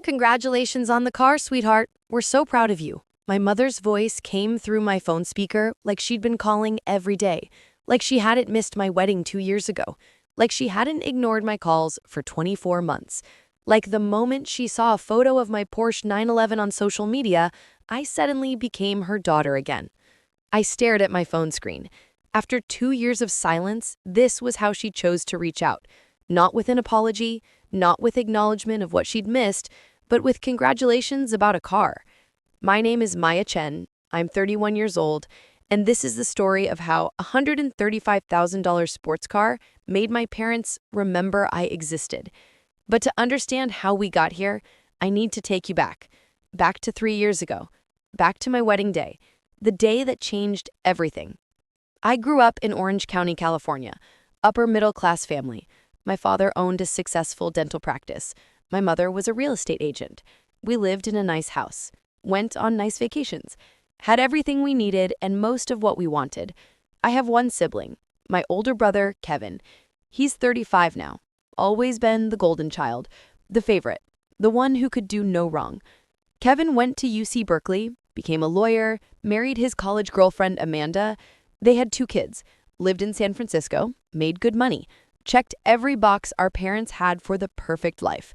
Congratulations on the car, sweetheart. We're so proud of you. My mother's voice came through my phone speaker like she'd been calling every day, like she hadn't missed my wedding 2 years ago, like she hadn't ignored my calls for 24 months. Like the moment she saw a photo of my Porsche 911 on social media, I suddenly became her daughter again. I stared at my phone screen. After 2 years of silence, this was how she chose to reach out. Not with an apology, not with acknowledgement of what she'd missed, but with congratulations about a car. My name is Maya Chen, I'm 31 years old, and this is the story of how a $135,000 sports car made my parents remember I existed. But to understand how we got here, I need to take you back to 3 years ago, back to my wedding day, the day that changed everything. I grew up in Orange County, California, upper middle class family. My father owned a successful dental practice. My mother was a real estate agent. We lived in a nice house, went on nice vacations, had everything we needed and most of what we wanted. I have one sibling, my older brother, Kevin. He's 35 now, always been the golden child, the favorite, the one who could do no wrong. Kevin went to UC Berkeley, became a lawyer, married his college girlfriend, Amanda. They had 2 kids, lived in San Francisco, made good money, checked every box our parents had for the perfect life.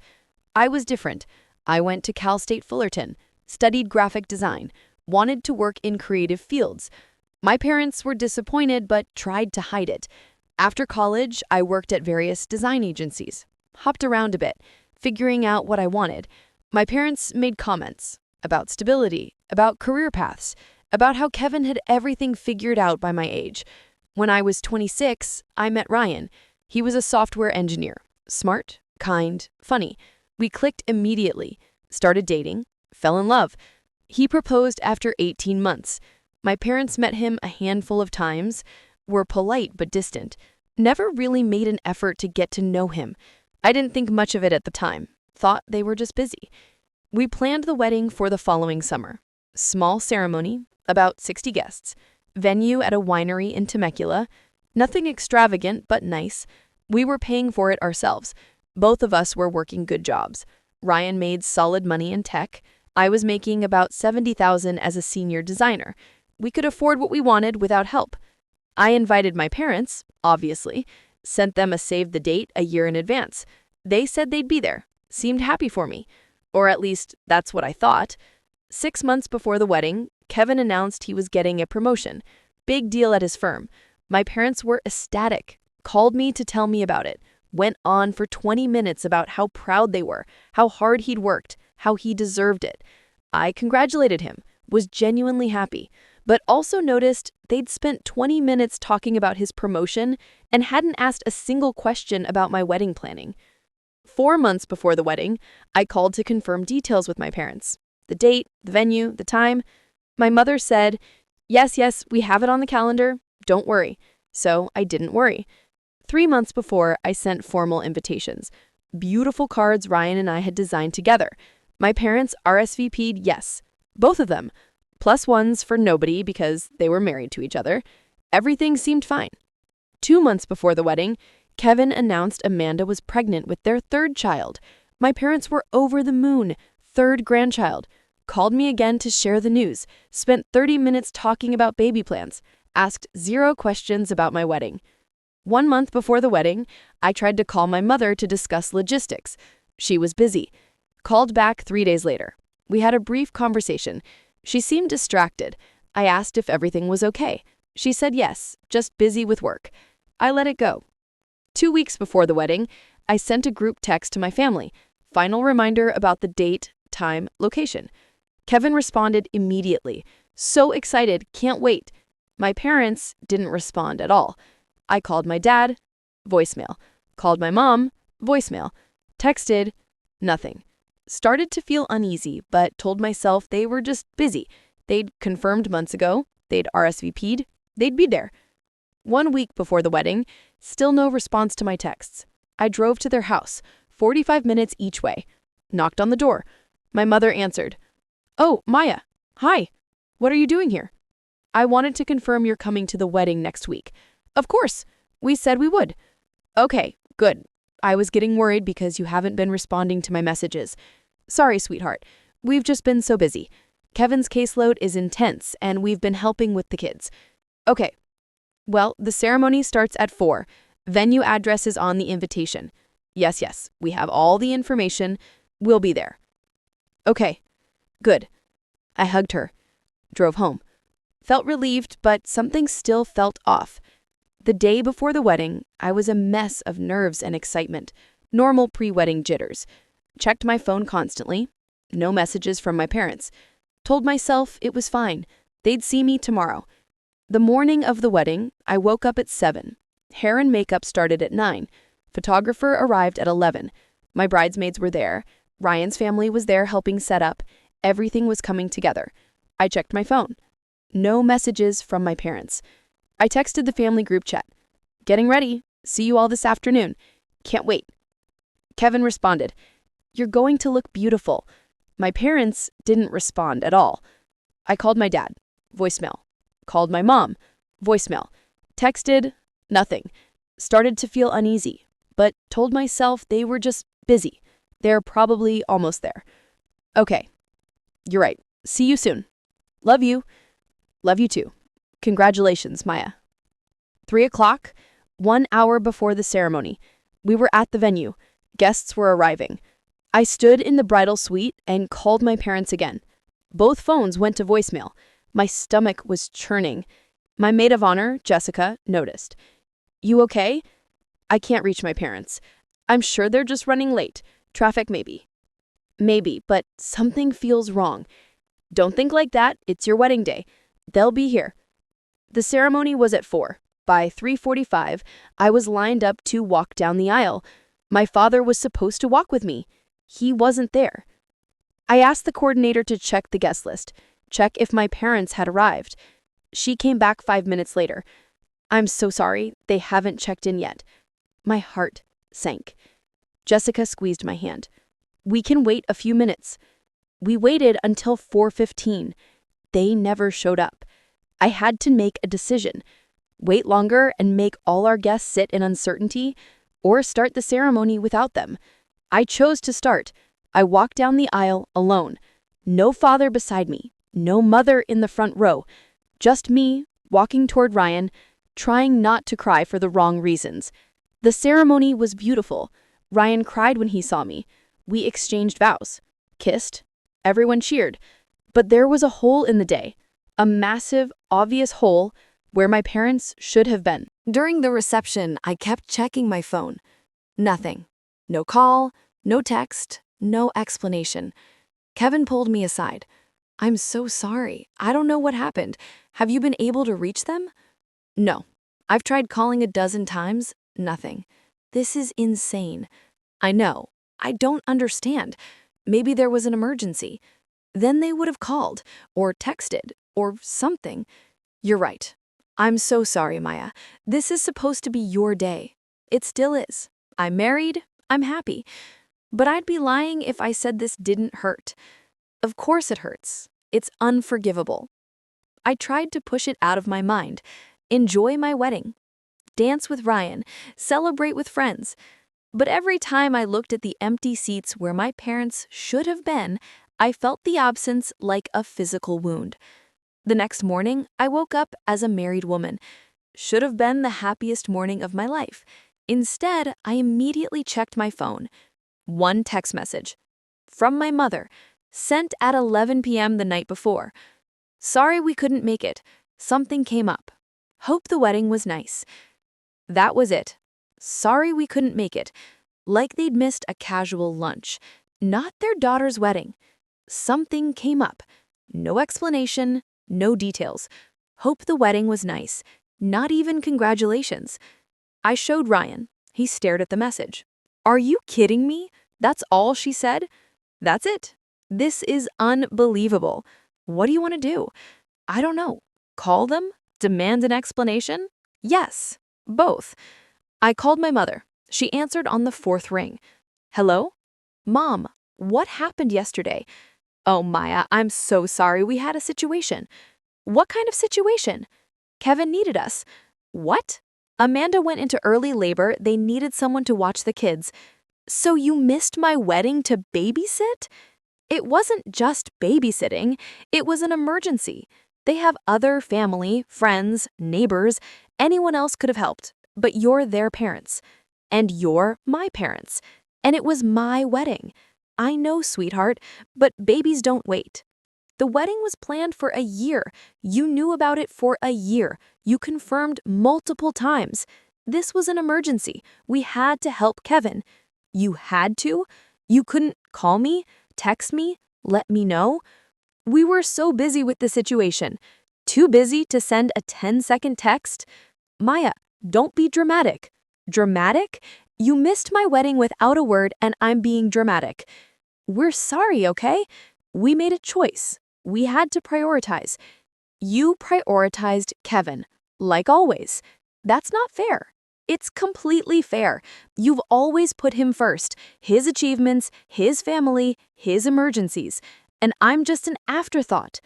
I was different. I went to Cal State Fullerton, studied graphic design, wanted to work in creative fields. My parents were disappointed but tried to hide it. After college, I worked at various design agencies, hopped around a bit, figuring out what I wanted. My parents made comments about stability, about career paths, about how Kevin had everything figured out by my age. When I was 26, I met Ryan. He was a software engineer, smart, kind, funny. We clicked immediately, started dating, fell in love. He proposed after 18 months. My parents met him a handful of times, were polite but distant, never really made an effort to get to know him. I didn't think much of it at the time, thought they were just busy. We planned the wedding for the following summer. Small ceremony, about 60 guests. Venue at a winery in Temecula. Nothing extravagant, but nice. We were paying for it ourselves. Both of us were working good jobs. Ryan made solid money in tech. I was making about $70,000 as a senior designer. We could afford what we wanted without help. I invited my parents, obviously, sent them a save the date a year in advance. They said they'd be there, seemed happy for me. Or at least, that's what I thought. 6 months before the wedding, Kevin announced he was getting a promotion. Big deal at his firm. My parents were ecstatic, called me to tell me about it, went on for 20 minutes about how proud they were, how hard he'd worked, how he deserved it. I congratulated him, was genuinely happy, but also noticed they'd spent 20 minutes talking about his promotion and hadn't asked a single question about my wedding planning. 4 months before the wedding, I called to confirm details with my parents. The date, the venue, the time. My mother said, yes, we have it on the calendar. Don't worry. So I didn't worry. 3 months before, I sent formal invitations. Beautiful cards Ryan and I had designed together. My parents RSVP'd yes. Both of them. +1s for nobody because they were married to each other. Everything seemed fine. 2 months before the wedding, Kevin announced Amanda was pregnant with their 3rd child. My parents were over the moon. 3rd grandchild. Called me again to share the news. Spent 30 minutes talking about baby plans. Asked 0 questions about my wedding. 1 month before the wedding, I tried to call my mother to discuss logistics. She was busy. Called back 3 days later. We had a brief conversation. She seemed distracted. I asked if everything was okay. She said yes, just busy with work. I let it go. 2 weeks before the wedding, I sent a group text to my family. Final reminder about the date, time, location. Kevin responded immediately. So excited, can't wait. My parents didn't respond at all. I called my dad, voicemail. Called my mom, voicemail. Texted, nothing. Started to feel uneasy, but told myself they were just busy. They'd confirmed months ago, they'd RSVP'd, they'd be there. 1 week before the wedding, still no response to my texts. I drove to their house, 45 minutes each way. Knocked on the door. My mother answered. Oh, Maya. Hi. What are you doing here? I wanted to confirm you're coming to the wedding next week. Of course. We said we would. Okay, good. I was getting worried because you haven't been responding to my messages. Sorry, sweetheart. We've just been so busy. Kevin's caseload is intense, and we've been helping with the kids. Okay, well, the ceremony starts at 4. Venue address is on the invitation. Yes, yes, we have all the information. We'll be there. Okay, good. I hugged her, drove home. Felt relieved, but something still felt off. The day before the wedding, I was a mess of nerves and excitement. Normal pre-wedding jitters. Checked my phone constantly. No messages from my parents. Told myself it was fine. They'd see me tomorrow. The morning of the wedding, I woke up at 7. Hair and makeup started at 9. Photographer arrived at 11. My bridesmaids were there. Ryan's family was there helping set up. Everything was coming together. I checked my phone. No messages from my parents. I texted the family group chat. Getting ready. See you all this afternoon. Can't wait. Kevin responded, You're going to look beautiful. My parents didn't respond at all. I called my dad. Voicemail. Called my mom. Voicemail. Texted. Nothing. Started to feel uneasy, but told myself they were just busy. They're probably almost there. Okay. You're right. See you soon. Love you. Love you too. Congratulations, Maya. 3 o'clock, 1 hour before the ceremony. We were at the venue. Guests were arriving. I stood in the bridal suite and called my parents again. Both phones went to voicemail. My stomach was churning. My maid of honor, Jessica, noticed. You okay? I can't reach my parents. I'm sure they're just running late. Traffic maybe. Maybe, but something feels wrong. Don't think like that. It's your wedding day. They'll be here. The ceremony was at 4. By 3:45, I was lined up to walk down the aisle. My father was supposed to walk with me. He wasn't there. I asked the coordinator to check the guest list, check if my parents had arrived. She came back 5 minutes later. I'm so sorry, they haven't checked in yet. My heart sank. Jessica squeezed my hand. We can wait a few minutes. We waited until 4:15. They never showed up. I had to make a decision. Wait longer and make all our guests sit in uncertainty, or start the ceremony without them. I chose to start. I walked down the aisle alone. No father beside me, no mother in the front row. Just me, walking toward Ryan, trying not to cry for the wrong reasons. The ceremony was beautiful. Ryan cried when he saw me. We exchanged vows. Kissed. Everyone cheered. But there was a hole in the day. A massive, obvious hole where my parents should have been. During the reception, I kept checking my phone. Nothing. No call, no text, no explanation. Kevin pulled me aside. I'm so sorry. I don't know what happened. Have you been able to reach them? No. I've tried calling a dozen times. Nothing. This is insane. I know. I don't understand. Maybe there was an emergency. Then they would have called, or texted, or something. You're right. I'm so sorry, Maya. This is supposed to be your day. It still is. I'm married. I'm happy. But I'd be lying if I said this didn't hurt. Of course it hurts. It's unforgivable. I tried to push it out of my mind. Enjoy my wedding. Dance with Ryan. Celebrate with friends. But every time I looked at the empty seats where my parents should have been, I felt the absence like a physical wound. The next morning, I woke up as a married woman. Should have been the happiest morning of my life. Instead, I immediately checked my phone. One text message. From my mother. Sent at 11 p.m. the night before. Sorry we couldn't make it. Something came up. Hope the wedding was nice. That was it. Sorry we couldn't make it. Like they'd missed a casual lunch. Not their daughter's wedding. Something came up. No explanation, no details. Hope the wedding was nice. Not even congratulations. I showed Ryan. He stared at the message. Are you kidding me? That's all she said? That's it. This is unbelievable. What do you want to do? I don't know. Call them? Demand an explanation? Yes, both. I called my mother. She answered on the 4th ring. Hello? Mom, what happened yesterday? Oh, Maya, I'm so sorry. We had a situation. What kind of situation? Kevin needed us. What? Amanda went into early labor. They needed someone to watch the kids. So you missed my wedding to babysit? It wasn't just babysitting, it was an emergency. They have other family, friends, neighbors, anyone else could have helped, but you're their parents. And you're my parents. And it was my wedding. I know, sweetheart, but babies don't wait. The wedding was planned for a year. You knew about it for a year. You confirmed multiple times. This was an emergency. We had to help Kevin. You had to? You couldn't call me, text me, let me know? We were so busy with the situation. Too busy to send a 10-second text? Maya, don't be dramatic. Dramatic? You missed my wedding without a word and I'm being dramatic. We're sorry, okay? We made a choice. We had to prioritize. You prioritized Kevin, like always. That's not fair. It's completely fair. You've always put him first, his achievements, his family, his emergencies. And I'm just an afterthought.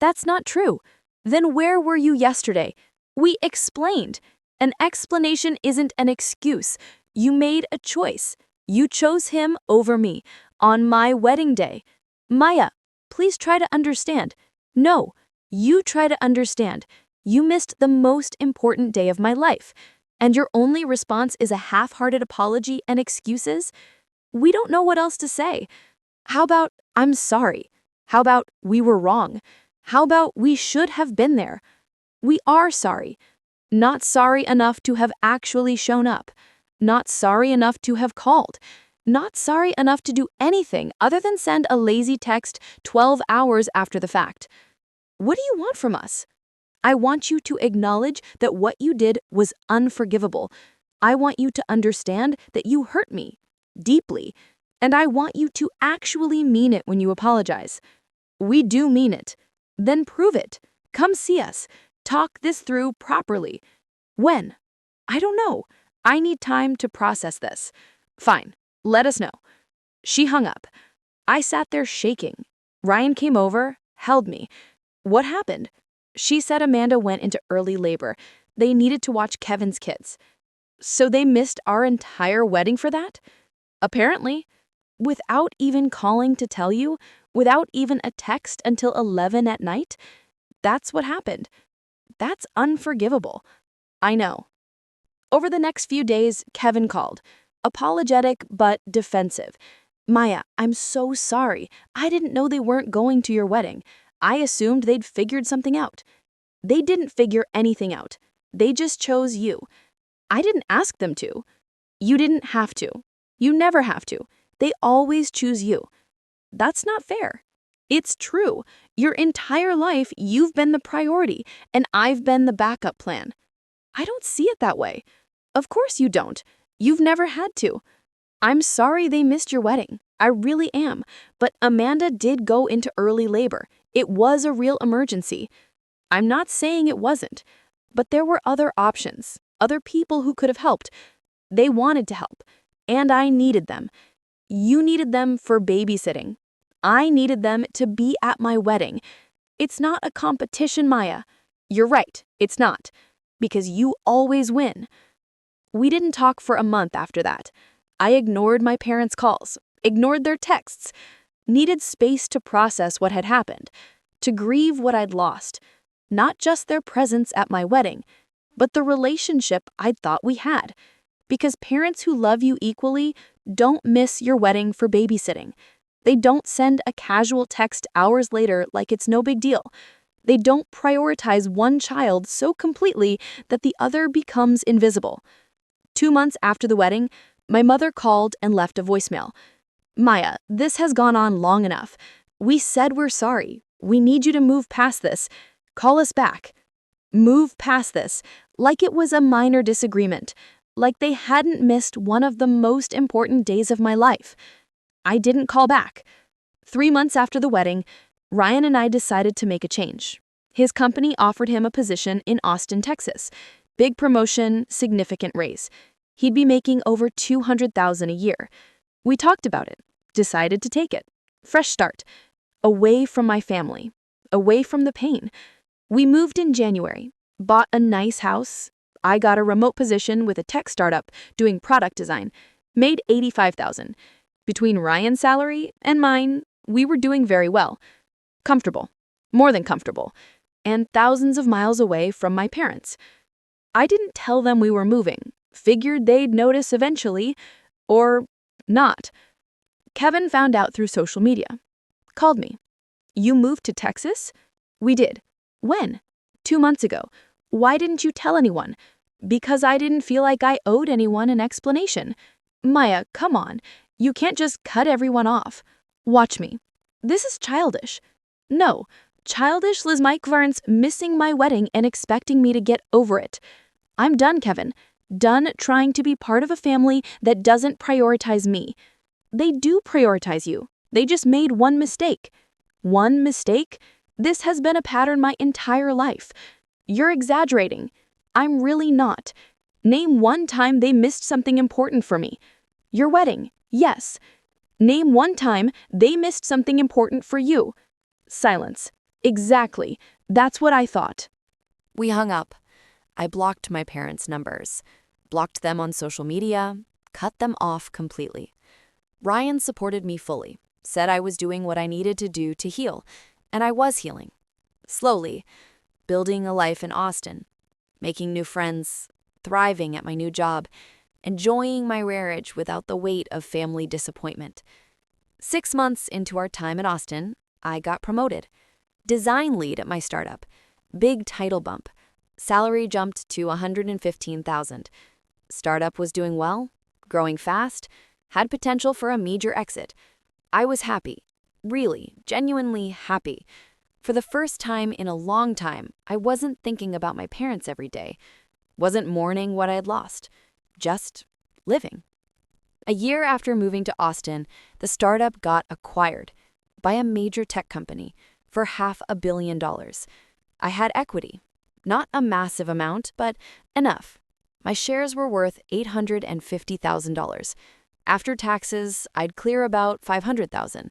That's not true. Then where were you yesterday? We explained. An explanation isn't an excuse. You made a choice. You chose him over me on my wedding day. Maya, please try to understand. No, you try to understand. You missed the most important day of my life. And your only response is a half-hearted apology and excuses? We don't know what else to say. How about, I'm sorry? How about, we were wrong? How about, we should have been there? We are sorry. Not sorry enough to have actually shown up. Not sorry enough to have called. Not sorry enough to do anything other than send a lazy text 12 hours after the fact. What do you want from us? I want you to acknowledge that what you did was unforgivable. I want you to understand that you hurt me deeply, and I want you to actually mean it when you apologize. We do mean it. Then prove it. Come see us. Talk this through properly. When? I don't know. I need time to process this. Fine. Let us know. She hung up. I sat there shaking. Ryan came over, held me. What happened? She said Amanda went into early labor. They needed to watch Kevin's kids. So they missed our entire wedding for that? Apparently. Without even calling to tell you, without even a text until 11 at night? That's what happened. That's unforgivable. I know. Over the next few days, Kevin called. Apologetic but defensive. Maya, I'm so sorry. I didn't know they weren't going to your wedding. I assumed they'd figured something out. They didn't figure anything out. They just chose you. I didn't ask them to. You didn't have to. You never have to. They always choose you. That's not fair. It's true. Your entire life, you've been the priority, and I've been the backup plan. I don't see it that way. Of course you don't. You've never had to. I'm sorry they missed your wedding. I really am. But Amanda did go into early labor. It was a real emergency. I'm not saying it wasn't. But there were other options, other people who could have helped. They wanted to help. And I needed them. You needed them for babysitting. I needed them to be at my wedding. It's not a competition, Maya. You're right, it's not. Because you always win. We didn't talk for a month after that. I ignored my parents' calls, ignored their texts, needed space to process what had happened, to grieve what I'd lost, not just their presence at my wedding, but the relationship I'd thought we had. Because parents who love you equally don't miss your wedding for babysitting. They don't send a casual text hours later like it's no big deal. They don't prioritize one child so completely that the other becomes invisible. 2 months after the wedding, my mother called and left a voicemail. Maya, this has gone on long enough. We said we're sorry. We need you to move past this. Call us back. Move past this, like it was a minor disagreement, like they hadn't missed one of the most important days of my life. I didn't call back. 3 months after the wedding, Ryan and I decided to make a change. His company offered him a position in Austin, Texas. Big promotion, significant raise. He'd be making over $200,000 a year. We talked about it, decided to take it. Fresh start. Away from my family. Away from the pain. We moved in January, bought a nice house. I got a remote position with a tech startup doing product design. Made $85,000. Between Ryan's salary and mine, We were doing very well. Comfortable. More than comfortable. And thousands of miles away from my parents. I didn't tell them we were moving. Figured they'd notice eventually. Or not. Kevin found out through social media. Called me. You moved to Texas? We did. When? 2 months ago. Why didn't you tell anyone? Because I didn't feel like I owed anyone an explanation. Maya, come on. You can't just cut everyone off. Watch me. This is childish. No, childish Liz Mike Varn's missing my wedding and expecting me to get over it. I'm done, Kevin. Done trying to be part of a family that doesn't prioritize me. They do prioritize you. They just made one mistake. One mistake? This has been a pattern my entire life. You're exaggerating. I'm really not. Name one time they missed something important for me. Your wedding, yes. Name one time they missed something important for you. Silence. Exactly. That's what I thought. We hung up. I blocked my parents' numbers, blocked them on social media, cut them off completely. Ryan supported me fully, said I was doing what I needed to do to heal, and I was healing. Slowly, building a life in Austin, making new friends, thriving at my new job, enjoying my marriage without the weight of family disappointment. 6 months into our time in Austin, I got promoted. Design lead at my startup. Big title bump. Salary jumped to $115,000. Startup was doing well, growing fast, had potential for a major exit. I was happy. Really, genuinely happy. For the first time in a long time, I wasn't thinking about my parents every day. Wasn't mourning what I had lost. Just living. A year after moving to Austin, the startup got acquired by a major tech company for $500 million. I had equity. Not a massive amount, but enough. My shares were worth $850,000. After taxes, I'd clear about $500,000.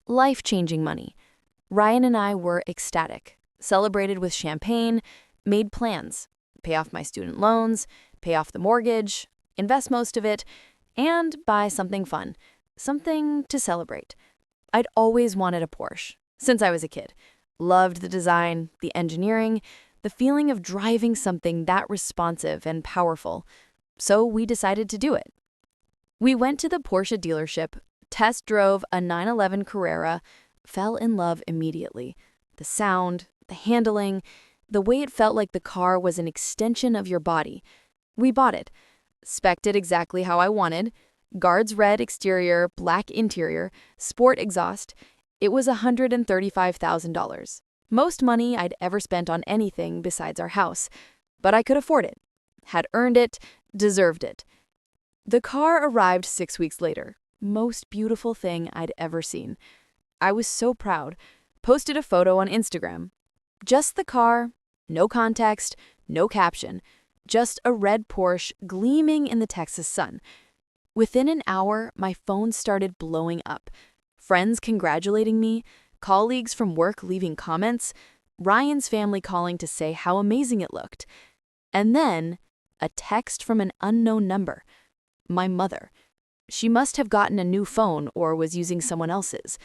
Life-changing money. Ryan and I were ecstatic, celebrated with champagne, made plans, pay off my student loans, pay off the mortgage, invest most of it, and buy something fun, something to celebrate. I'd always wanted a Porsche, since I was a kid. Loved the design, the engineering, the feeling of driving something that responsive and powerful. So we decided to do it. We went to the Porsche dealership, test drove a 911 Carrera, fell in love immediately. The sound, the handling, the way it felt like the car was an extension of your body. We bought it. Spec'd it exactly how I wanted. Guards red exterior, black interior, sport exhaust. It was $135,000. Most money I'd ever spent on anything besides our house. But I could afford it. Had earned it, deserved it. The car arrived 6 weeks later. Most beautiful thing I'd ever seen. I was so proud. Posted a photo on Instagram. Just the car, no context, no caption. Just a red Porsche gleaming in the Texas sun. Within an hour, my phone started blowing up. Friends congratulating me, colleagues from work leaving comments, Ryan's family calling to say how amazing it looked. And then, a text from an unknown number. My mother. She must have gotten a new phone or was using someone else's.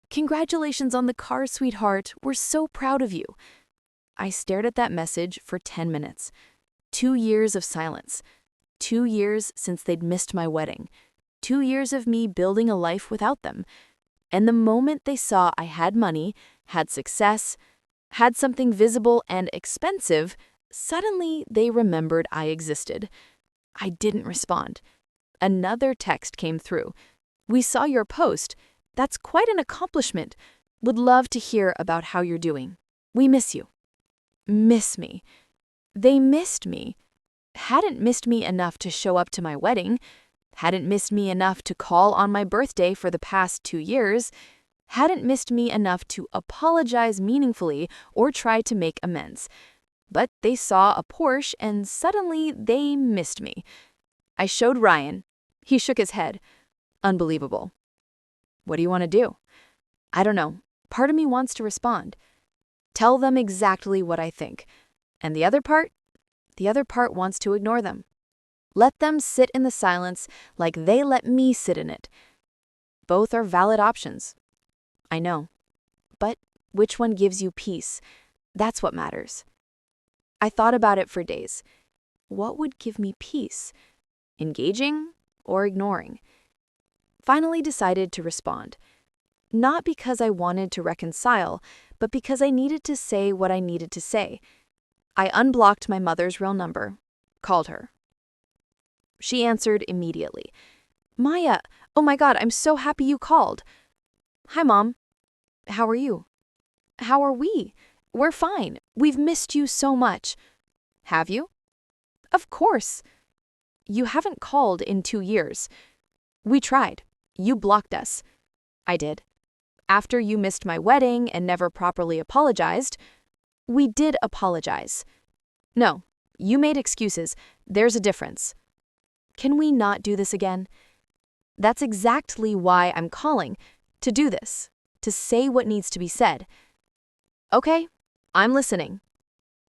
Congratulations on the car, sweetheart. We're so proud of you. I stared at that message for 10 minutes. 2 years of silence. 2 years since they'd missed my wedding. 2 years of me building a life without them. And the moment they saw I had money, had success, had something visible and expensive, suddenly they remembered I existed. I didn't respond. Another text came through. We saw your post. That's quite an accomplishment. Would love to hear about how you're doing. We miss you. Miss me. They missed me. Hadn't missed me enough to show up to my wedding. Hadn't missed me enough to call on my birthday for the past 2 years. Hadn't missed me enough to apologize meaningfully or try to make amends. But they saw a Porsche and suddenly they missed me. I showed Ryan. He shook his head. Unbelievable. What do you want to do? I don't know. Part of me wants to respond. Tell them exactly what I think. And the other part wants to ignore them. Let them sit in the silence like they let me sit in it. Both are valid options. I know. But which one gives you peace? That's what matters. I thought about it for days. What would give me peace? Engaging or ignoring? Finally decided to respond. Not because I wanted to reconcile, but because I needed to say what I needed to say. I unblocked my mother's real number, called her. She answered immediately. Maya, oh my God, I'm so happy you called. Hi, Mom. How are you? How are we? We're fine. We've missed you so much. Have you? Of course. You haven't called in 2 years. We tried. You blocked us. I did. After you missed my wedding and never properly apologized, we did apologize. No, you made excuses. There's a difference. Can we not do this again? That's exactly why I'm calling, to do this, to say what needs to be said. Okay, I'm listening.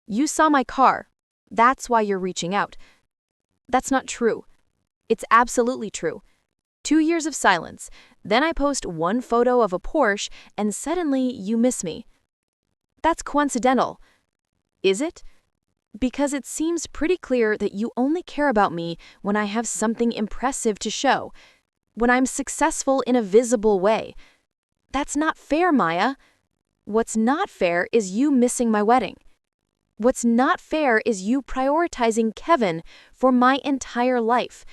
You saw my car. That's why you're reaching out. That's not true. It's absolutely true. 2 years of silence. Then I post one photo of a Porsche and suddenly you miss me. That's coincidental. Is it? Because it seems pretty clear that you only care about me when I have something impressive to show, when I'm successful in a visible way. That's not fair, Maya. What's not fair is you missing my wedding. What's not fair is you prioritizing Kevin for my entire life.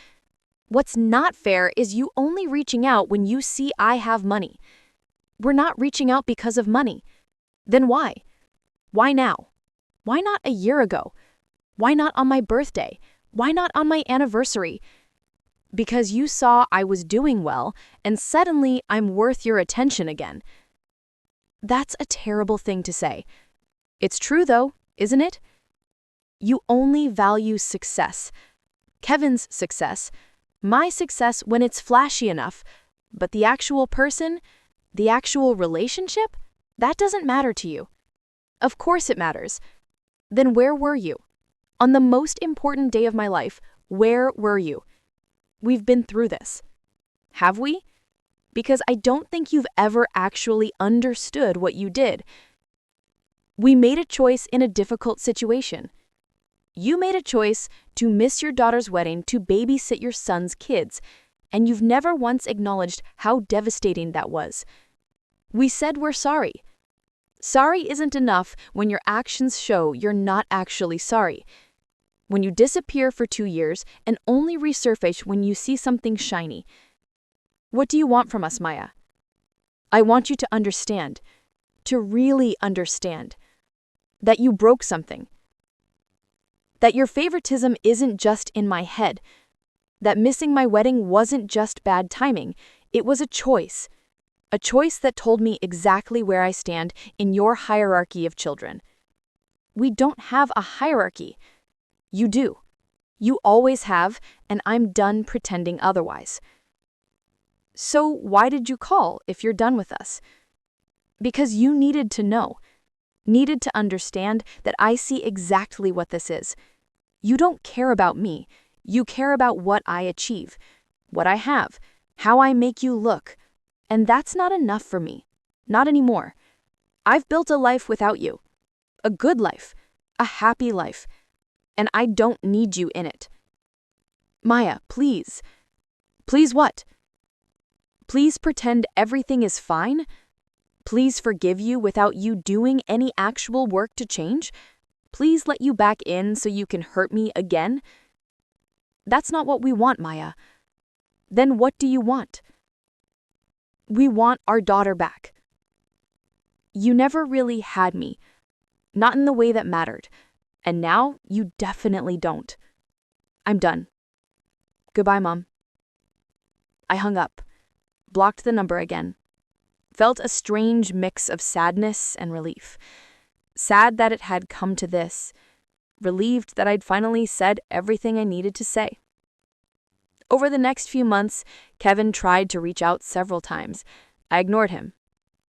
What's not fair is you only reaching out when you see I have money. We're not reaching out because of money. Then why? Why now? Why not a year ago? Why not on my birthday? Why not on my anniversary? Because you saw I was doing well and suddenly I'm worth your attention again. That's a terrible thing to say. It's true though, isn't it? You only value success. Kevin's success, my success when it's flashy enough, but the actual person, the actual relationship, that doesn't matter to you. Of course it matters. Then where were you? On the most important day of my life, where were you? We've been through this. Have we? Because I don't think you've ever actually understood what you did. We made a choice in a difficult situation. You made a choice to miss your daughter's wedding to babysit your son's kids, and you've never once acknowledged how devastating that was. We said we're sorry. Sorry isn't enough when your actions show you're not actually sorry. When you disappear for 2 years and only resurface when you see something shiny. What do you want from us, Maya? I want you to understand, to really understand, that you broke something. That your favoritism isn't just in my head. That missing my wedding wasn't just bad timing. It was a choice. A choice that told me exactly where I stand in your hierarchy of children. We don't have a hierarchy. You do. You always have, and I'm done pretending otherwise. So why did you call if you're done with us? Because you needed to know, needed to understand that I see exactly what this is. You don't care about me. You care about what I achieve, what I have, how I make you look. And that's not enough for me. Not anymore. I've built a life without you. A good life. A happy life. And I don't need you in it. Maya, please. Please what? Please pretend everything is fine? Please forgive you without you doing any actual work to change? Please let you back in so you can hurt me again? That's not what we want, Maya. Then what do you want? We want our daughter back. You never really had me, not in the way that mattered, and now you definitely don't. I'm done. Goodbye, Mom. I hung up, blocked the number again, felt a strange mix of sadness and relief. Sad that it had come to this, relieved that I'd finally said everything I needed to say. Over the next few months, Kevin tried to reach out several times. I ignored him.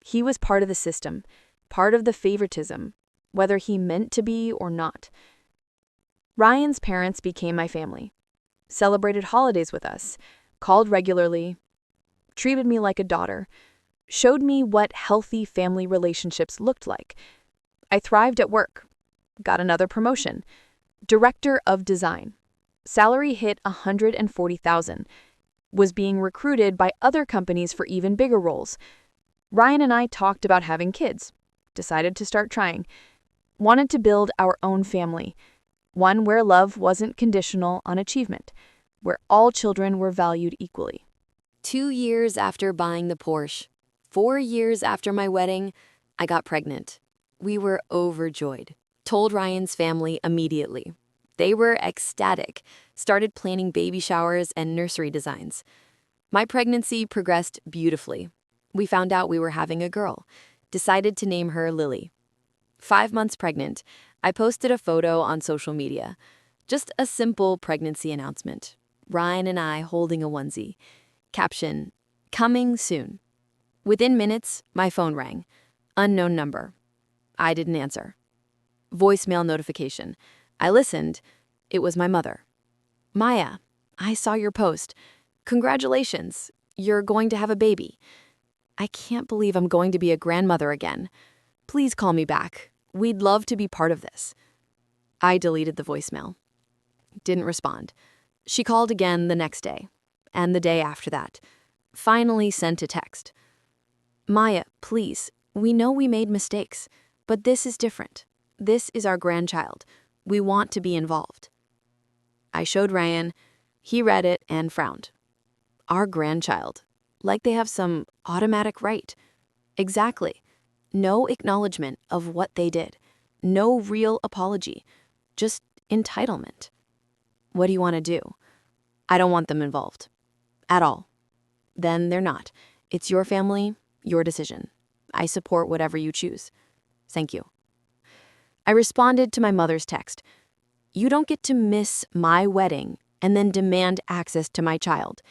He was part of the system, part of the favoritism, whether he meant to be or not. Ryan's parents became my family, celebrated holidays with us, called regularly, treated me like a daughter. showed me what healthy family relationships looked like. I thrived at work, got another promotion, director of design. Salary hit 140,000, was being recruited by other companies for even bigger roles. Ryan and I talked about having kids, decided to start trying, wanted to build our own family, one where love wasn't conditional on achievement, where all children were valued equally. 2 years after buying the Porsche, 4 years after my wedding, I got pregnant. We were overjoyed. Told Ryan's family immediately. They were ecstatic, started planning baby showers and nursery designs. My pregnancy progressed beautifully. We found out we were having a girl, decided to name her Lily. 5 months pregnant, I posted a photo on social media. Just a simple pregnancy announcement. Ryan and I holding a onesie. Caption, coming soon. Within minutes, my phone rang. Unknown number. I didn't answer. Voicemail notification. I listened. It was my mother. Maya, I saw your post. Congratulations. You're going to have a baby. I can't believe I'm going to be a grandmother again. Please call me back. We'd love to be part of this. I deleted the voicemail. Didn't respond. She called again the next day, and the day after that. Finally sent a text. Maya, please, we know we made mistakes, but this is different. This is our grandchild. We want to be involved. I showed Ryan. He read it and frowned. Our grandchild. Like they have some automatic right. Exactly. No acknowledgement of what they did. No real apology. Just entitlement. What do you want to do? I don't want them involved. At all. Then they're not. It's your family, your decision. I support whatever you choose. Thank you. I responded to my mother's text. You don't get to miss my wedding and then demand access to my child.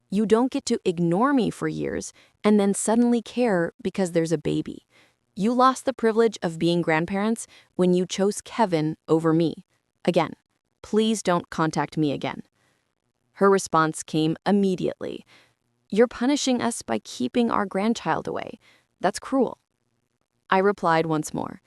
You don't get to ignore me for years and then suddenly care because there's a baby. You lost the privilege of being grandparents when you chose Kevin over me. Again, please don't contact me again. Her response came immediately. You're punishing us by keeping our grandchild away. That's cruel. I replied once more.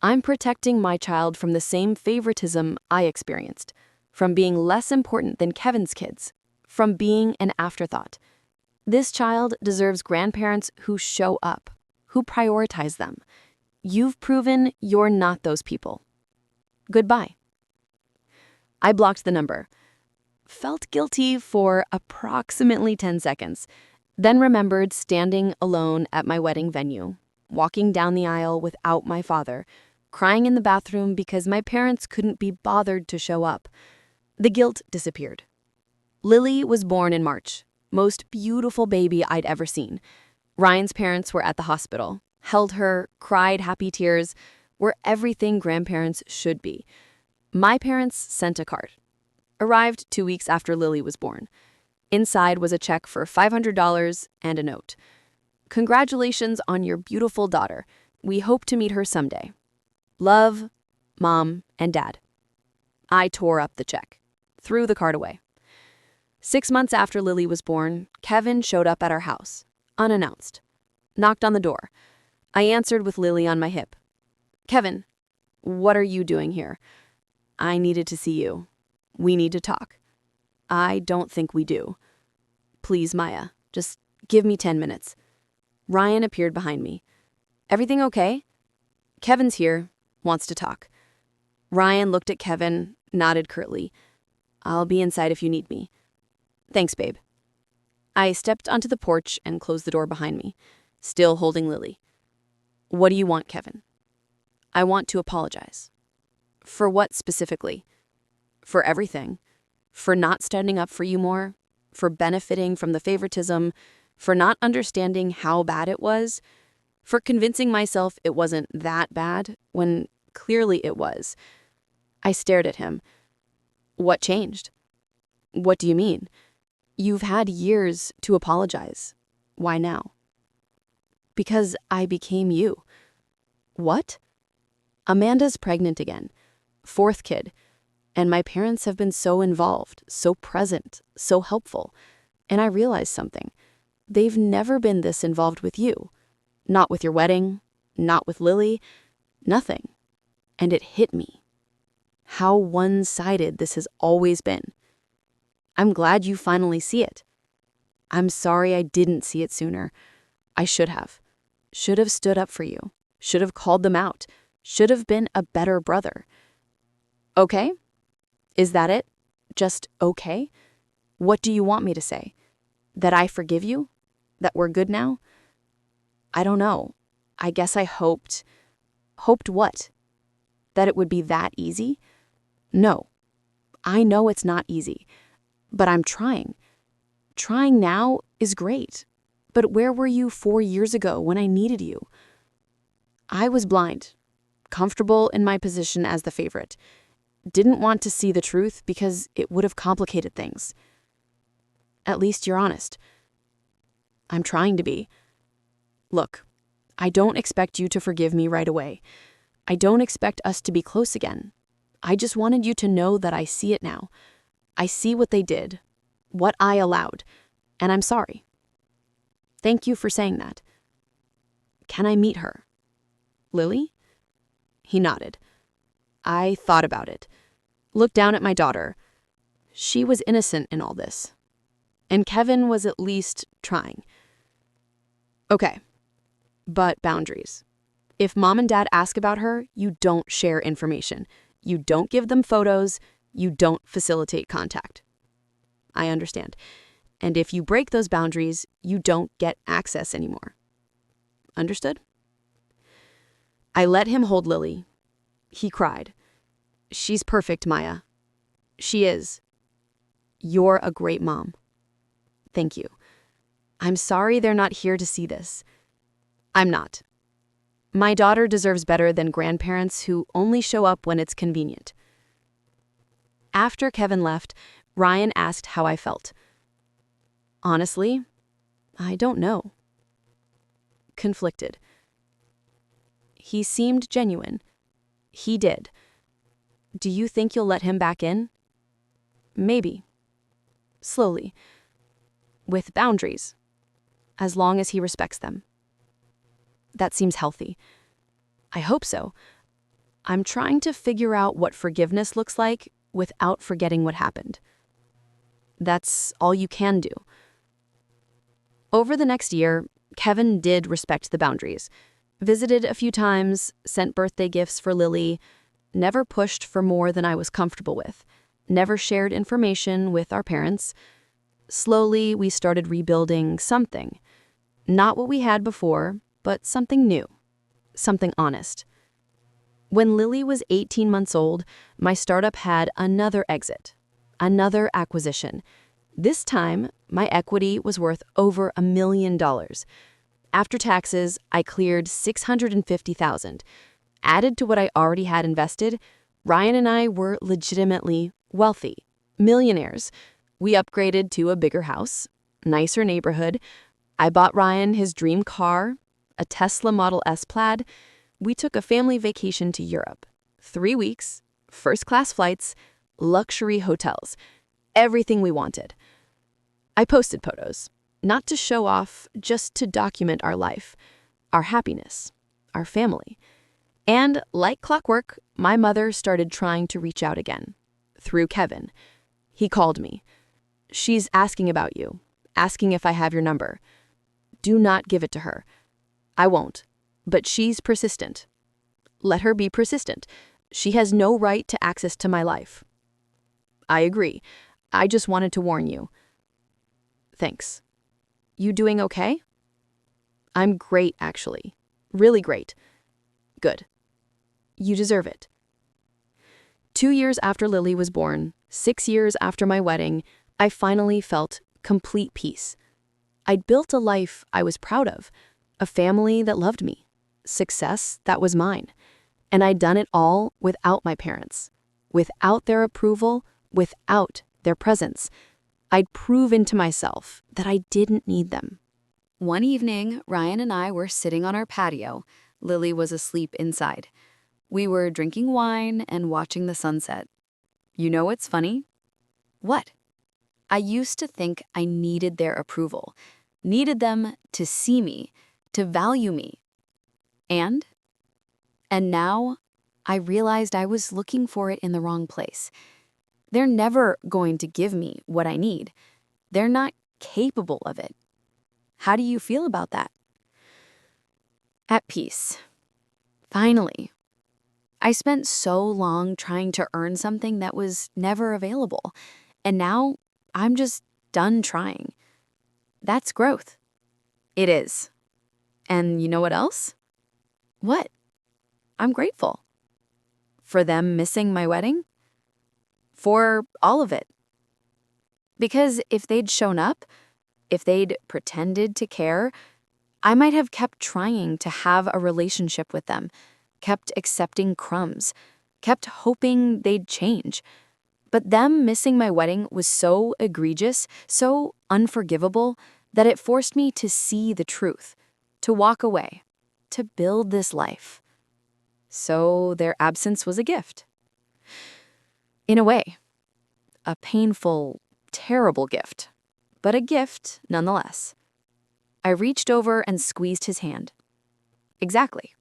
I'm protecting my child from the same favoritism I experienced, from being less important than Kevin's kids, from being an afterthought. This child deserves grandparents who show up, who prioritize them. You've proven you're not those people. Goodbye. I blocked the number. Felt guilty for approximately 10 seconds, then remembered standing alone at my wedding venue, walking down the aisle without my father, crying in the bathroom because my parents couldn't be bothered to show up. The guilt disappeared. Lily was born in March, most beautiful baby I'd ever seen. Ryan's parents were at the hospital, held her, cried happy tears, were everything grandparents should be. My parents sent a card. Arrived 2 weeks after Lily was born. Inside was a check for $500 and a note. Congratulations on your beautiful daughter. We hope to meet her someday. Love, Mom, and Dad. I tore up the check, threw the card away. 6 months after Lily was born, Kevin showed up at our house, unannounced. Knocked on the door. I answered with Lily on my hip. Kevin, what are you doing here? I needed to see you. We need to talk. I don't think we do. Please, Maya, just give me 10 minutes. Ryan appeared behind me. Everything okay? Kevin's here, wants to talk. Ryan looked at Kevin, nodded curtly. I'll be inside if you need me. Thanks, babe. I stepped onto the porch and closed the door behind me, still holding Lily. What do you want, Kevin? I want to apologize. For what specifically? For everything. For not standing up for you more, for benefiting from the favoritism, for not understanding how bad it was, for convincing myself it wasn't that bad when clearly it was. I stared at him. What changed? What do you mean? You've had years to apologize. Why now? Because I became you. What? Amanda's pregnant again. 4th kid. And my parents have been so involved, so present, so helpful. And I realized something. they've never been this involved with you. Not with your wedding, not with Lily, nothing. And it hit me. How one-sided this has always been. I'm glad you finally see it. I'm sorry I didn't see it sooner. I should have. Should have stood up for you. Should have called them out. Should have been a better brother. Okay? Is that it? Just okay? What do you want me to say? That I forgive you? That we're good now? I don't know. I guess I hoped. Hoped what? That it would be that easy? No. I know it's not easy. But I'm trying. Trying now is great. But where were you 4 years ago when I needed you? I was blind, comfortable in my position as the favorite. Didn't want to see the truth because it would have complicated things. At least you're honest. I'm trying to be. Look, I don't expect you to forgive me right away. I don't expect us to be close again. I just wanted you to know that I see it now. I see what they did, what I allowed, and I'm sorry. Thank you for saying that. Can I meet her? Lily? He nodded. I thought about it. Looked down at my daughter. She was innocent in all this. And Kevin was at least trying. Okay, but boundaries. If mom and dad ask about her, you don't share information. You don't give them photos. You don't facilitate contact. I understand. And if you break those boundaries, you don't get access anymore. Understood? I let him hold Lily. He cried. She's perfect, Maya. She is. You're a great mom. Thank you. I'm sorry they're not here to see this. I'm not. My daughter deserves better than grandparents who only show up when it's convenient. After Kevin left, Ryan asked how I felt. Honestly, I don't know. Conflicted. He seemed genuine. He did. Do you think you'll let him back in? Maybe. Slowly. With boundaries. As long as he respects them. That seems healthy. I hope so. I'm trying to figure out what forgiveness looks like without forgetting what happened. That's all you can do. Over the next year, Kevin did respect the boundaries. Visited a few times, sent birthday gifts for Lily, never pushed for more than I was comfortable with, never shared information with our parents. Slowly, we started rebuilding something. Not what we had before, but something new, something honest. When Lily was 18 months old, my startup had another exit, another acquisition. This time, my equity was worth over $1 million. After taxes, I cleared $650,000. Added to what I already had invested, Ryan and I were legitimately wealthy, millionaires. We upgraded to a bigger house, nicer neighborhood. I bought Ryan his dream car, a Tesla Model S Plaid. We took a family vacation to Europe. 3 weeks, first-class flights, luxury hotels, everything we wanted. I posted photos, not to show off, just to document our life, our happiness, our family. And like clockwork, my mother started trying to reach out again, through Kevin. He called me. She's asking about you, asking if I have your number. Do not give it to her. I won't, but she's persistent. Let her be persistent. She has no right to access to my life. I agree. I just wanted to warn you. Thanks. You doing okay? I'm great, actually. Really great. Good. You deserve it. 2 years after Lily was born, 6 years after my wedding, I finally felt complete peace. I'd built a life I was proud of, a family that loved me, success that was mine. And I'd done it all without my parents, without their approval, without their presence. I'd proven to myself that I didn't need them. One evening, Ryan and I were sitting on our patio. Lily was asleep inside. We were drinking wine and watching the sunset. You know what's funny? What? I used to think I needed their approval. needed them to see me, to value me. And now I realized I was looking for it in the wrong place. They're never going to give me what I need. They're not capable of it. How do you feel about that? At peace. Finally. I spent so long trying to earn something that was never available, and now I'm just done trying. That's growth. It is. And you know what else? What? I'm grateful. For them missing my wedding? For all of it. Because if they'd shown up, if they'd pretended to care, I might have kept trying to have a relationship with them, kept accepting crumbs, kept hoping they'd change. But them missing my wedding was so egregious, so unforgivable, that it forced me to see the truth, to walk away, to build this life. So their absence was a gift. In a way, a painful, terrible gift, but a gift nonetheless. I reached over and squeezed his hand. Exactly.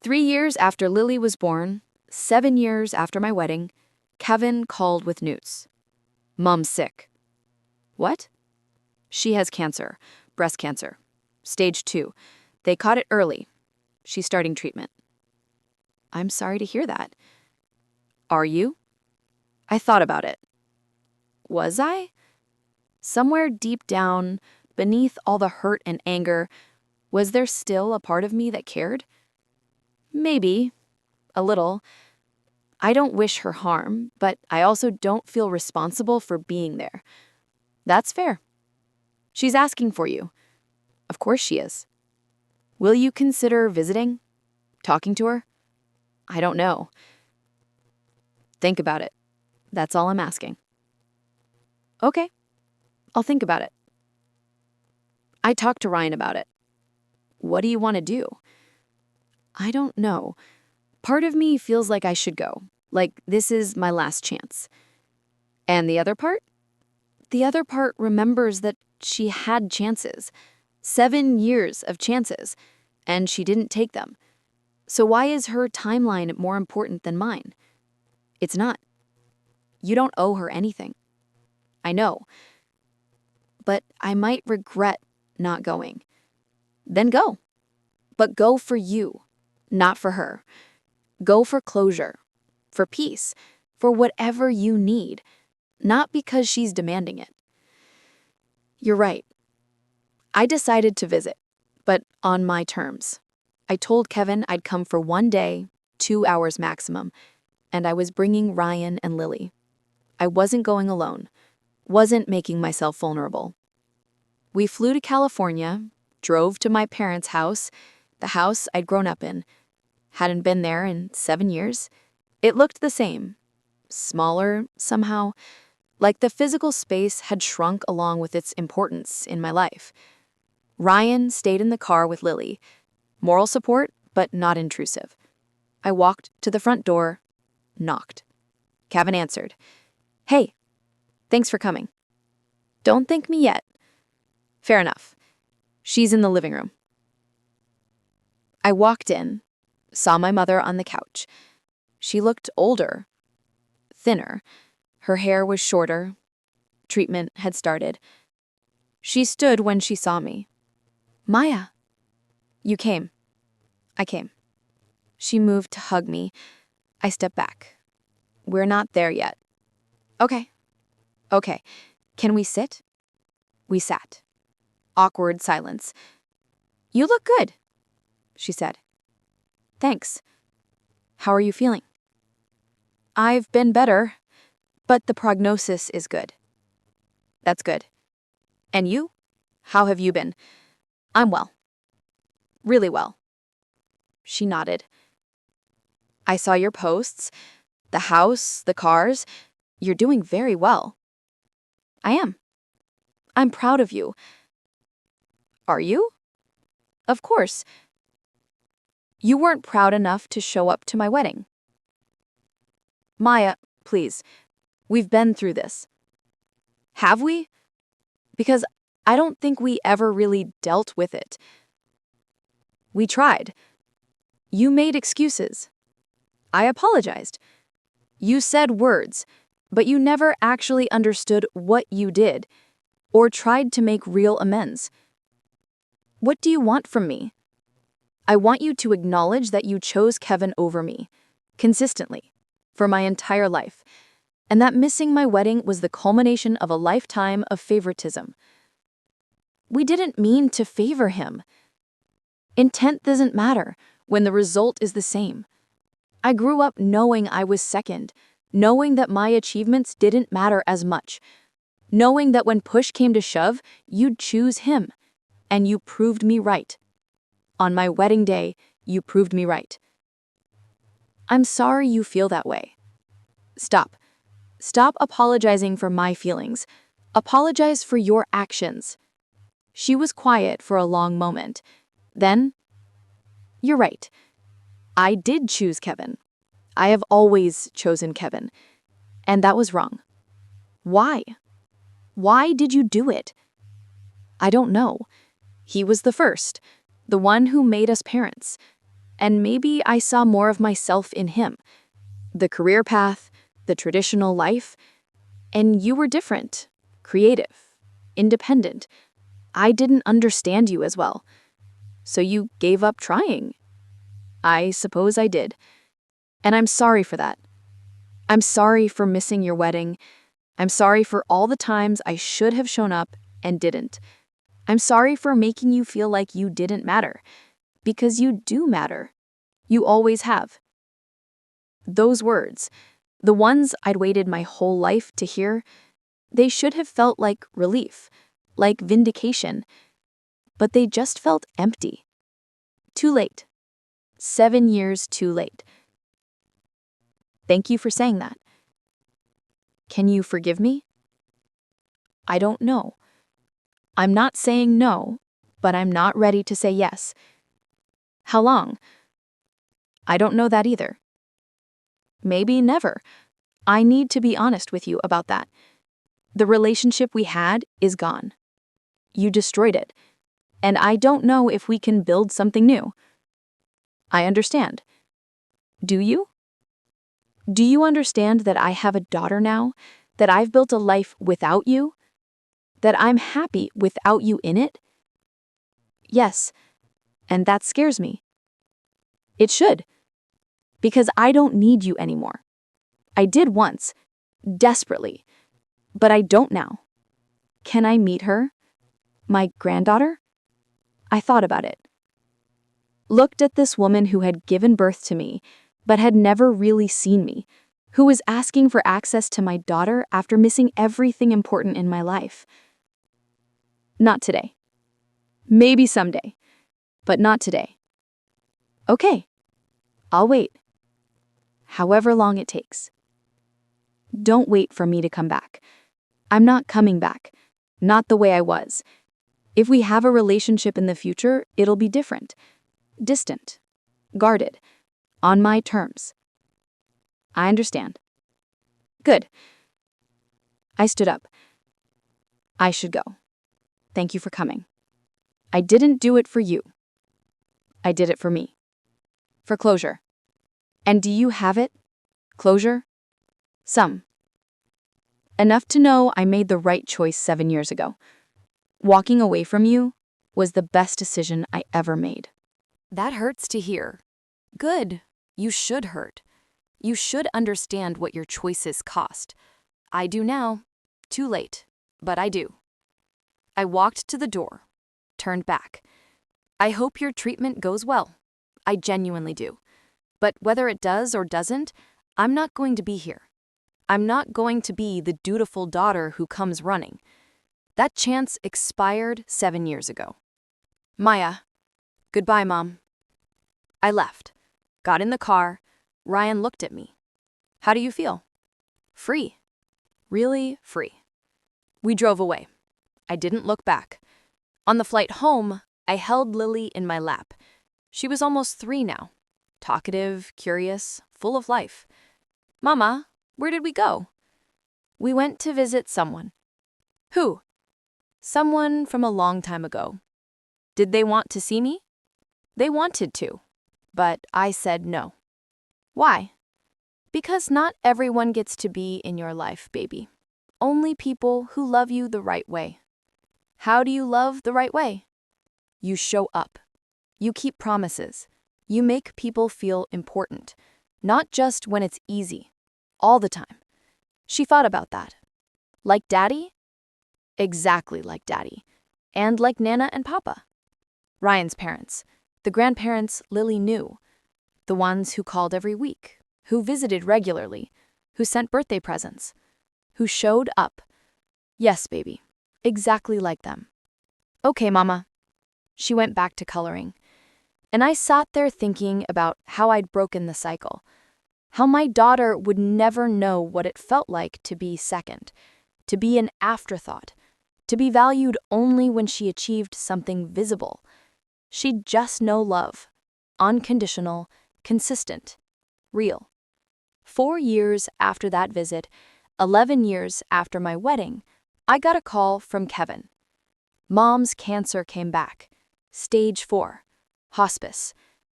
3 years after Lily was born, 7 years after my wedding, Kevin called with news. Mom's sick. What? She has cancer, breast cancer. Stage 2. They caught it early. She's starting treatment. I'm sorry to hear that. Are you? I thought about it. Was I? Somewhere deep down, beneath all the hurt and anger, was there still a part of me that cared? Maybe. A little. I don't wish her harm, but I also don't feel responsible for being there. That's fair. She's asking for you. Of course she is. Will you consider visiting? Talking to her? I don't know. Think about it. That's all I'm asking. Okay, I'll think about it. I talked to Ryan about it. What do you want to do? I don't know. Part of me feels like I should go, like this is my last chance. And the other part? The other part remembers that she had chances. 7 years of chances, and she didn't take them. So why is her timeline more important than mine? It's not. You don't owe her anything. I know. But I might regret not going. Then go. But go for you, not for her. Go for closure, for peace, for whatever you need, not because she's demanding it. You're right. I decided to visit, but on my terms. I told Kevin I'd come for 1 day, 2 hours maximum, and I was bringing Ryan and Lily. I wasn't going alone, wasn't making myself vulnerable. We flew to California, drove to my parents' house, the house I'd grown up in. Hadn't been there in 7 years. It looked the same, smaller somehow, like the physical space had shrunk along with its importance in my life. Ryan stayed in the car with Lily. Moral support, but not intrusive. I walked to the front door, knocked. Kevin answered. Hey, thanks for coming. Don't thank me yet. Fair enough. She's in the living room. I walked in, saw my mother on the couch. She looked older, thinner. Her hair was shorter. Treatment had started. She stood when she saw me. Maya. You came. I came. She moved to hug me. I stepped back. We're not there yet. Okay. Okay. Can we sit? We sat. Awkward silence. You look good, she said. Thanks. How are you feeling? I've been better, but the prognosis is good. That's good. And you? How have you been? I'm well. Really well. She nodded. I saw your posts, the house, the cars. You're doing very well. I am. I'm proud of you. Are you? Of course. You weren't proud enough to show up to my wedding. Maya, please. We've been through this. Have we? Because I don't think we ever really dealt with it. We tried. You made excuses. I apologized. You said words, but you never actually understood what you did or tried to make real amends. What do you want from me? I want you to acknowledge that you chose Kevin over me, consistently, for my entire life, and that missing my wedding was the culmination of a lifetime of favoritism. We didn't mean to favor him. Intent doesn't matter when the result is the same. I grew up knowing I was second, knowing that my achievements didn't matter as much, knowing that when push came to shove, you'd choose him, and you proved me right. On my wedding day, you proved me right. I'm sorry you feel that way. Stop. Stop apologizing for my feelings. Apologize for your actions. She was quiet for a long moment. Then, you're right. I did choose Kevin. I have always chosen Kevin. And that was wrong. Why? Why did you do it? I don't know. He was the first, the one who made us parents. And maybe I saw more of myself in him. The career path, the traditional life. And you were different, creative, independent. I didn't understand you as well. So you gave up trying. I suppose I did. And I'm sorry for that. I'm sorry for missing your wedding. I'm sorry for all the times I should have shown up and didn't. I'm sorry for making you feel like you didn't matter. Because you do matter. You always have. Those words, the ones I'd waited my whole life to hear, they should have felt like relief, like vindication. But they just felt empty. Too late. 7 years too late. Thank you for saying that. Can you forgive me? I don't know. I'm not saying no, but I'm not ready to say yes. How long? I don't know that either. Maybe never. I need to be honest with you about that. The relationship we had is gone. You destroyed it. And I don't know if we can build something new. I understand. Do you? Do you understand that I have a daughter now? That I've built a life without you? That I'm happy without you in it? Yes, and that scares me. It should. Because I don't need you anymore. I did once, desperately, but I don't now. Can I meet her? My granddaughter? I thought about it. Looked at this woman who had given birth to me, but had never really seen me, who was asking for access to my daughter after missing everything important in my life. Not today. Maybe someday, but not today. Okay, I'll wait. However long it takes. Don't wait for me to come back. I'm not coming back. Not the way I was. If we have a relationship in the future, it'll be different. Distant. Guarded. On my terms. I understand. Good. I stood up. I should go. Thank you for coming. I didn't do it for you. I did it for me. For closure. And do you have it? Closure? Some. Enough to know I made the right choice 7 years ago. Walking away from you was the best decision I ever made. That hurts to hear. Good. You should hurt. You should understand what your choices cost. I do now. Too late. But I do. I walked to the door. Turned back. I hope your treatment goes well. I genuinely do. But whether it does or doesn't, I'm not going to be here. I'm not going to be the dutiful daughter who comes running. That chance expired 7 years ago. Maya. Goodbye, Mom. I left. Got in the car. Ryan looked at me. How do you feel? Free. Really free. We drove away. I didn't look back. On the flight home, I held Lily in my lap. She was almost 3 now. Talkative, curious, full of life. Mama, where did we go? We went to visit someone. Who? Someone from a long time ago. Did they want to see me? They wanted to, but I said no. Why? Because not everyone gets to be in your life, baby. Only people who love you the right way. How do you love the right way? You show up. You keep promises. You make people feel important, not just when it's easy, all the time. She thought about that. Like Daddy? Exactly like Daddy. And like Nana and Papa. Ryan's parents, the grandparents Lily knew, the ones who called every week, who visited regularly, who sent birthday presents, who showed up. Yes, baby, exactly like them. Okay, Mama. She went back to coloring. And I sat there thinking about how I'd broken the cycle, how my daughter would never know what it felt like to be second, to be an afterthought, to be valued only when she achieved something visible. She'd just know love, unconditional, consistent, real. 4 years after that visit, 11 years after my wedding, I got a call from Kevin. Mom's cancer came back. Stage 4. Hospice.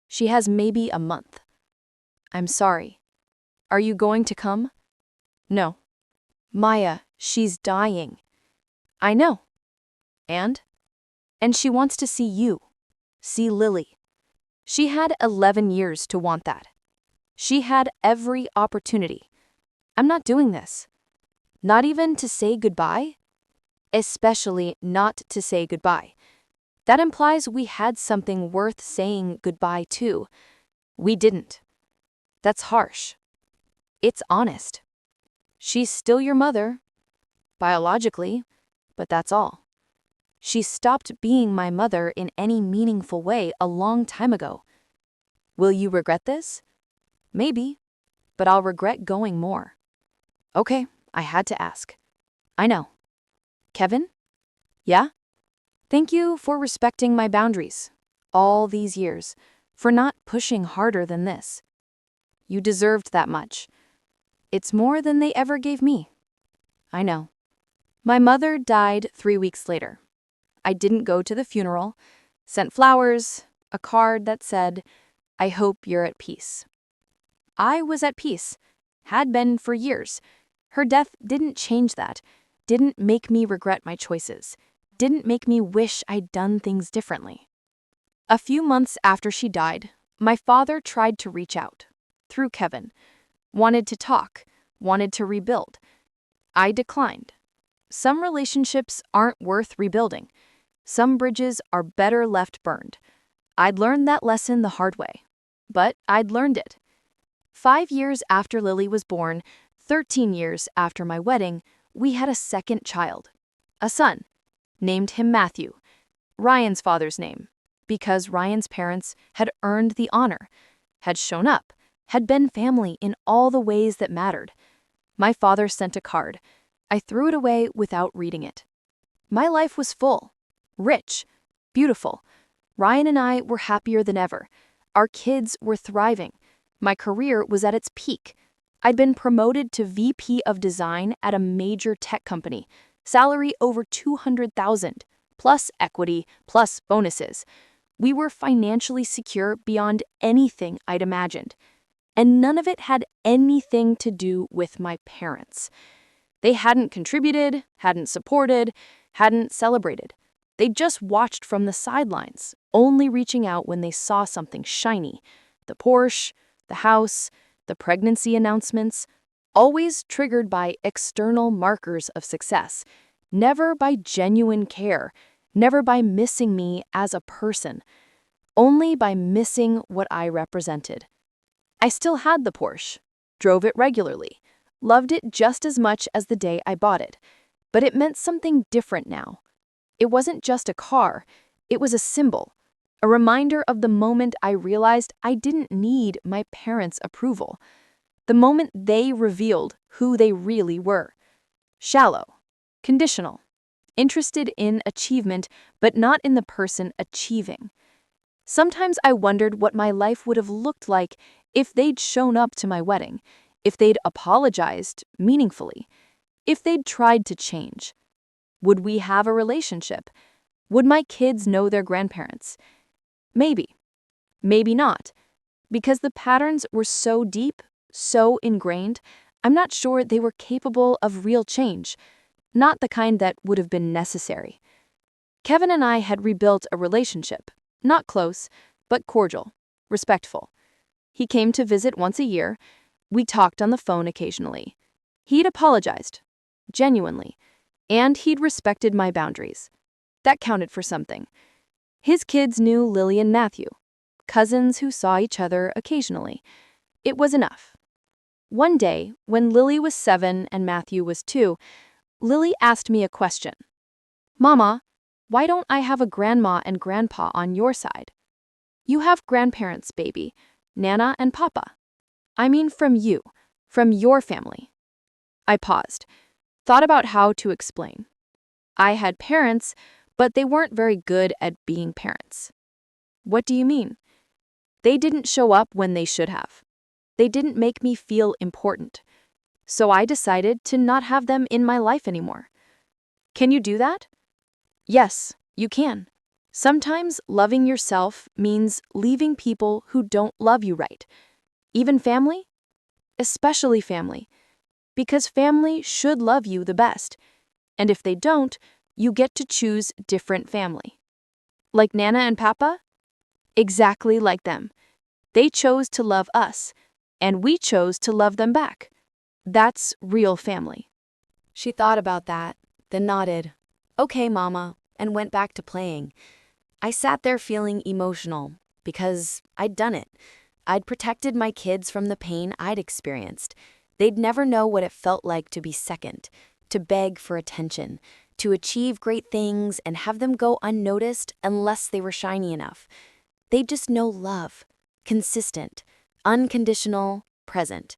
She has maybe a month. I'm sorry. Are you going to come? No. Maya, she's dying. I know. And? And she wants to see you. See Lily. She had 11 years to want that. She had every opportunity. I'm not doing this. Not even to say goodbye? Especially not to say goodbye. That implies we had something worth saying goodbye to. We didn't. That's harsh. It's honest. She's still your mother, biologically, but that's all. She stopped being my mother in any meaningful way a long time ago. Will you regret this? Maybe, but I'll regret going more. Okay, I had to ask. I know. Kevin? Yeah? Thank you for respecting my boundaries all these years, for not pushing harder than this. You deserved that much. It's more than they ever gave me. I know. My mother died 3 weeks later. I didn't go to the funeral, sent flowers, a card that said, I hope you're at peace. I was at peace, had been for years. Her death didn't change that, didn't make me regret my choices, didn't make me wish I'd done things differently. A few months after she died, my father tried to reach out, through Kevin, wanted to talk, wanted to rebuild. I declined. Some relationships aren't worth rebuilding. Some bridges are better left burned. I'd learned that lesson the hard way, but I'd learned it. 5 years after Lily was born, 13 years after my wedding, we had a second child, a son. Named him Matthew, Ryan's father's name, because Ryan's parents had earned the honor, had shown up, had been family in all the ways that mattered. My father sent a card. I threw it away without reading it. My life was full, rich, beautiful. Ryan and I were happier than ever. Our kids were thriving. My career was at its peak. I'd been promoted to VP of Design at a major tech company. Salary over $200,000, plus equity, plus bonuses. We were financially secure beyond anything I'd imagined. And none of it had anything to do with my parents. They hadn't contributed, hadn't supported, hadn't celebrated. They just watched from the sidelines, only reaching out when they saw something shiny. The Porsche, the house, the pregnancy announcements, always triggered by external markers of success, never by genuine care, never by missing me as a person, only by missing what I represented. I still had the Porsche, drove it regularly, loved it just as much as the day I bought it, but it meant something different now. It wasn't just a car, it was a symbol, a reminder of the moment I realized I didn't need my parents' approval. The moment they revealed who they really were. Shallow, conditional, interested in achievement, but not in the person achieving. Sometimes I wondered what my life would have looked like if they'd shown up to my wedding, if they'd apologized meaningfully, if they'd tried to change. Would we have a relationship? Would my kids know their grandparents? Maybe. Maybe not. Because the patterns were so deep, so ingrained, I'm not sure they were capable of real change, not the kind that would have been necessary. Kevin and I had rebuilt a relationship, not close, but cordial, respectful. He came to visit once a year. We talked on the phone occasionally. He'd apologized, genuinely, and he'd respected my boundaries. That counted for something. His kids knew Lily and Matthew, cousins who saw each other occasionally. It was enough. One day, when Lily was 7 and Matthew was 2, Lily asked me a question. "Mama, why don't I have a grandma and grandpa on your side?" "You have grandparents, baby, Nana and Papa. I mean from you, from your family." I paused, thought about how to explain. I had parents, but they weren't very good at being parents. "What do you mean?" "They didn't show up when they should have. They didn't make me feel important. So I decided to not have them in my life anymore." "Can you do that?" "Yes, you can. Sometimes loving yourself means leaving people who don't love you right. Even family? Especially family. Because family should love you the best. And if they don't, you get to choose different family." "Like Nana and Papa?" "Exactly like them. They chose to love us, and we chose to love them back. That's real family." She thought about that, then nodded. "Okay, Mama," and went back to playing. I sat there feeling emotional, because I'd done it. I'd protected my kids from the pain I'd experienced. They'd never know what it felt like to be second, to beg for attention, to achieve great things and have them go unnoticed unless they were shiny enough. They'd just know love, consistent, unconditional, present.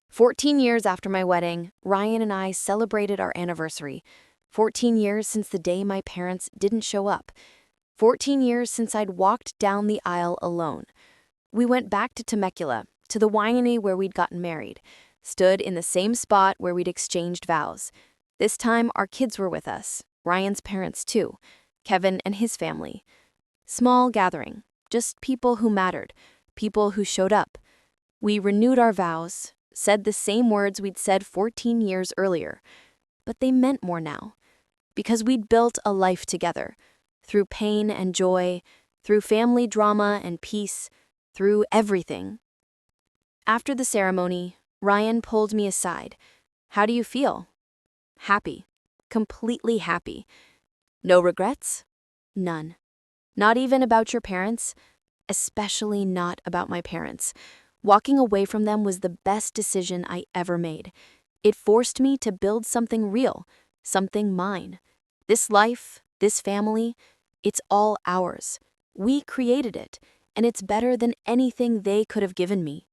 14 years after my wedding, Ryan and I celebrated our anniversary. 14 years since the day my parents didn't show up. 14 years since I'd walked down the aisle alone. We went back to Temecula, to the winery where we'd gotten married, stood in the same spot where we'd exchanged vows. This time our kids were with us, Ryan's parents too, Kevin and his family. Small gathering, just people who mattered, people who showed up. We renewed our vows, said the same words we'd said 14 years earlier, but they meant more now, because we'd built a life together, through pain and joy, through family drama and peace, through everything. After the ceremony, Ryan pulled me aside. "How do you feel?" "Happy. Completely happy." "No regrets?" "None. Not even about your parents?" "Especially not about my parents. Walking away from them was the best decision I ever made. It forced me to build something real, something mine. This life, this family, it's all ours. We created it, and it's better than anything they could have given me.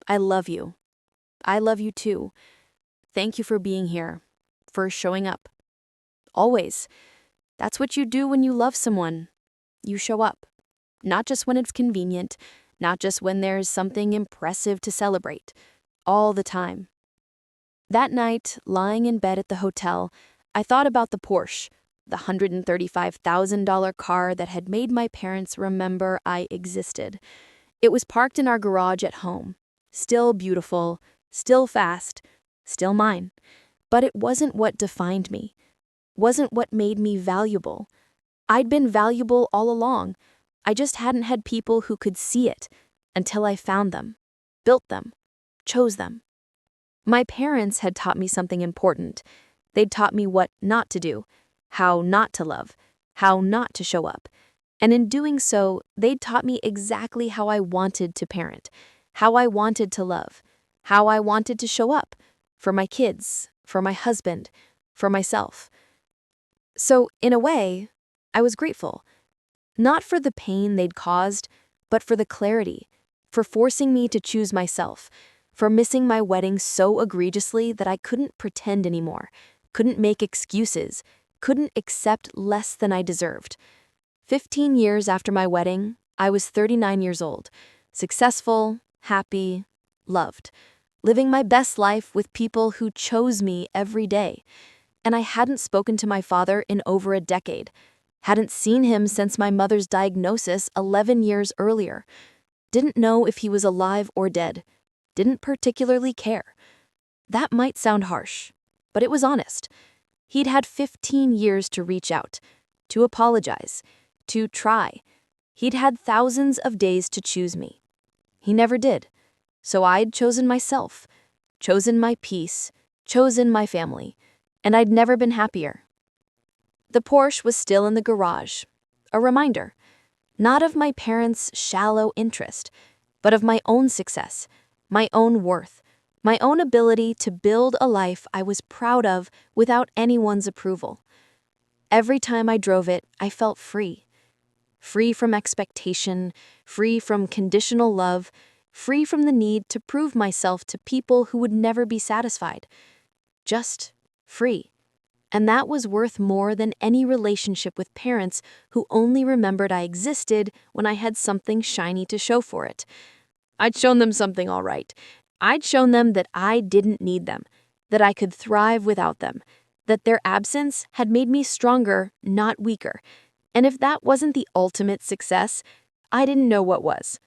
I love you. I love you too. Thank you for being here, for showing up. Always. That's what you do when you love someone. You show up. Not just when it's convenient, not just when there's something impressive to celebrate. All the time." That night, lying in bed at the hotel, I thought about the Porsche, the $135,000 car that had made my parents remember I existed. It was parked in our garage at home. Still beautiful, still fast, still mine. But it wasn't what defined me. Wasn't what made me valuable. I'd been valuable all along. I just hadn't had people who could see it until I found them, built them, chose them. My parents had taught me something important. They'd taught me what not to do, how not to love, how not to show up. And in doing so, they'd taught me exactly how I wanted to parent, how I wanted to love, how I wanted to show up for my kids, for my husband, for myself. So, in a way, I was grateful. Not for the pain they'd caused, but for the clarity, for forcing me to choose myself, for missing my wedding so egregiously that I couldn't pretend anymore, couldn't make excuses, couldn't accept less than I deserved. 15 years after my wedding, I was 39 years old, successful, happy, loved, living my best life with people who chose me every day. and I hadn't spoken to my father in over a decade. Hadn't seen him since my mother's diagnosis 11 years earlier. Didn't know if he was alive or dead. Didn't particularly care. That might sound harsh, but it was honest. He'd had 15 years to reach out, to apologize, to try. He'd had thousands of days to choose me. He never did. So I'd chosen myself, chosen my peace, chosen my family, and I'd never been happier. The Porsche was still in the garage, a reminder, not of my parents' shallow interest, but of my own success, my own worth, my own ability to build a life I was proud of without anyone's approval. Every time I drove it, I felt free. Free from expectation, free from conditional love, free from the need to prove myself to people who would never be satisfied. Just free. And that was worth more than any relationship with parents who only remembered I existed when I had something shiny to show for it. I'd shown them something all right. I'd shown them that I didn't need them, that I could thrive without them, that their absence had made me stronger, not weaker. And if that wasn't the ultimate success, I didn't know what was.